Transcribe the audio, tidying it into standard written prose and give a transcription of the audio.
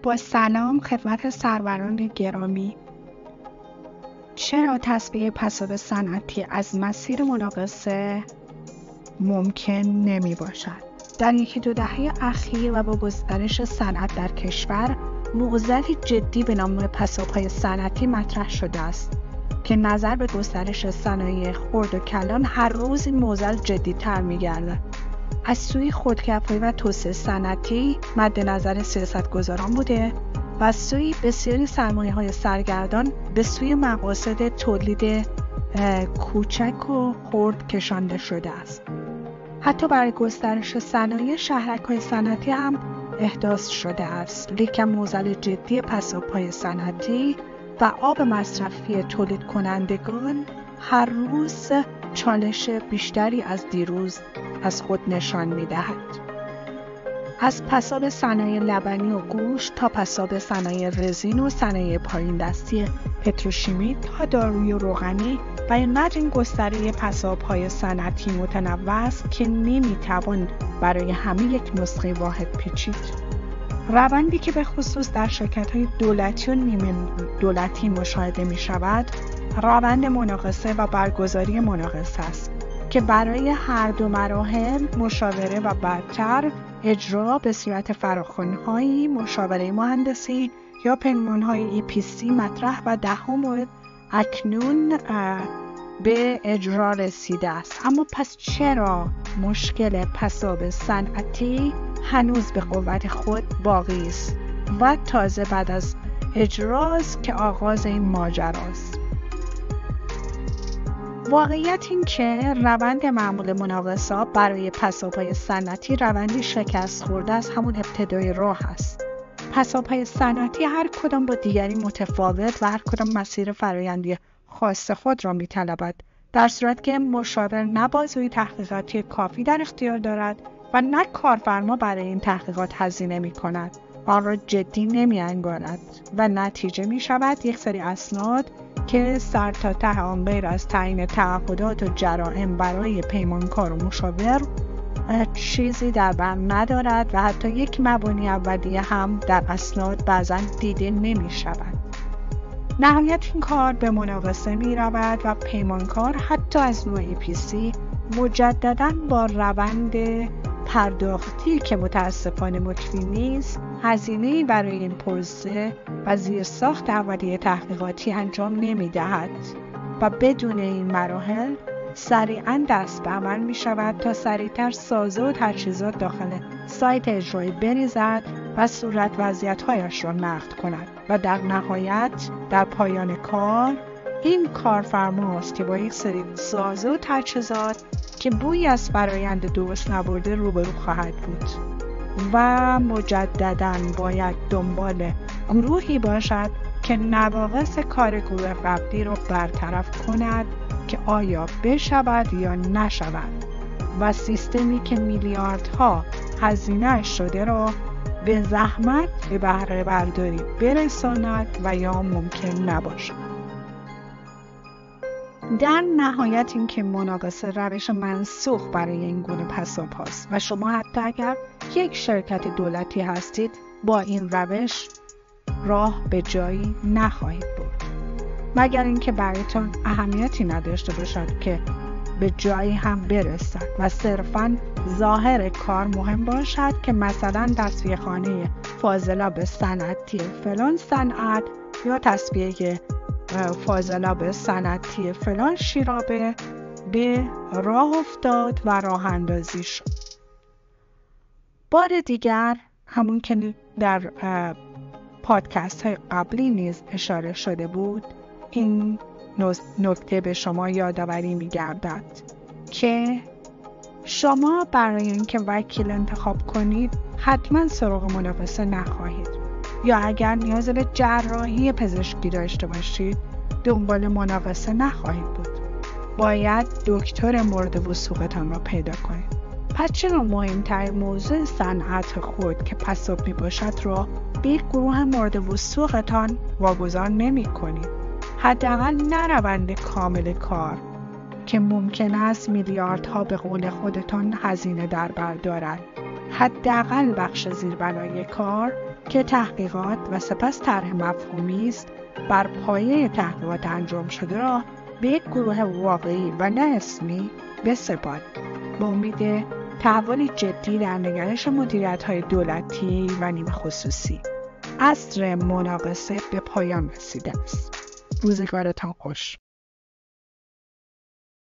با سلام خدمت سروران گرامی. چرا تصفیه پساب صنعتی از مسیر مناقصه ممکن نمی باشد؟ در یکی دو دهه اخیر و با گسترش صنعت در کشور، معضلی جدی به نام پساب‌های صنعتی مطرح شده است که نظر به گسترش صنایع خرد و کلان هر روز این معضل جدی‌تر می‌گردد. از سوی خودکفایی و توسعه صنعتی مد نظر سیاستگزاران بوده و از سوی بسیاری سرمایه‌های سرگردان به سوی مقاصد تولید کوچک و خرد کشانده شده است. حتی برای گسترش صنایع شهرک‌های صنعتی هم احداث شده است، لیکن معضل جدی پساب‌های صنعتی و آب مصرفی تولید کنندگان هر روز چالش بیشتری از دیروز از خود نشان می‌دهد. از پساب صنایع لبنی و گوشت تا پساب صنایع رزین و صنایع پایین دستی پتروشیمی تا داروی و روغنی و اینقدر این گستره پساب‌های صنعتی متنوع است که نمی‌توان برای همه یک نسخه واحد پیچید. روندی که به خصوص در شرکت‌های دولتی و نیمه دولتی مشاهده می‌شود، روند مناقصه و برگزاری مناقصه است که برای هر دو مراحل مشاوره و بعدتر اجرا به صورت فراخوان‌های مشاوره مهندسی یا پیمان‌های EPC مطرح و 10 مورد اکنون به اجرا رسیده است. اما پس چرا مشکل پساب صنعتی هنوز به قوت خود باقی است و تازه بعد از اجراست که آغاز این ماجراست؟ واقعیت این که روند معمول مناقصه برای پساب‌های صنعتی روندی شکست خورده از همون ابتدای راه است. پساب‌های صنعتی هر کدام با دیگری متفاوت و هر کدام مسیر فرآیندی خاص خود را می‌طلبد، در صورت که مشاور نه بازوی تحقیقاتی کافی در اختیار دارد و نه کارفرما برای این تحقیقات هزینه می‌کند، آن را جدی نمی‌انگارد و نتیجه می‌شود یک سری اسناد که سر تا ته آن غیر از تعیین تعهدات و جرائم برای پیمانکار و مشاور چیزی در بر ندارد و حتی یک مبانی اولیه هم در اسناد بعضا دیده نمی شود. نهایت این کار به مناقصه می رود و پیمانکار حتی از نوع EPC مجدداً با روند پرداختی که متاسفانه مکفی نیست هزینه‌ای برای این پروسه و زیرساخت اولیه تحقیقاتی انجام نمی دهد و بدون این مراحل سریعاً دست به عمل می شود تا سریعتر سازه و تجهیزات داخل سایت اجرایی بریزد و صورت وضعیت‌هایش را نقد کند و در نهایت در پایان کار این کارفرماست که با یک سری سازه و تجهیزات که بویی از فرایند درست نبرده روبرو خواهد بود و مجدداً باید دنبال گروهی باشد که نواقص کار گروه قبلی را برطرف کند که آیا بشود یا نشود و سیستمی که میلیاردها هزینه شده را به زحمت به بهره برداری برساند و یا ممکن نباشد. در نهایت این که مناقصه روش منسوخ برای این گونه پساب هاست و شما حتی اگر یک شرکت دولتی هستید با این روش راه به جایی نخواهید برد، مگر اینکه برایتان اهمیتی نداشته باشد که به جایی هم برسد و صرفاً ظاهر کار مهم باشد که مثلا تصفیه خانه فاضلاب صنعتی فلان صنعت یا تصفیه فاضلاب صنعتی فلان شیرابه به راه افتاد و راه اندازی شد. بار دیگر همون که در پادکست های قبلی نیز اشاره شده بود، این نکته به شما یادآوری می‌گردد که شما برای اینکه وکیل انتخاب کنید حتما سراغ مناقصه نخواهید، یا اگر نیاز به جراحی پزشکی داشته باشید دنبال مناقصه نخواهید بود. باید دکتر مورد وثوقتان را پیدا کنید. پس چرا مهمترین موضوع صنعت خود که پساب میباشد را به یک گروه مورد وثوقتان واگذار نمی کنید؟ حداقل نه روند کامل کار که ممکن است میلیاردها به قول خودتان هزینه در بر دارد. حداقل بخش زیربنای کار که تحقیقات و سپس طرح مفهومی است بر پایه تحقیقات انجام شده را به یک گروه واقعی و نه اسمی بسپارید. با امید تحولی جدی در نگرش مدیریت‌های دولتی و نیمه خصوصی. عصر مناقصه به پایان رسیده است. روزگارتان خوش.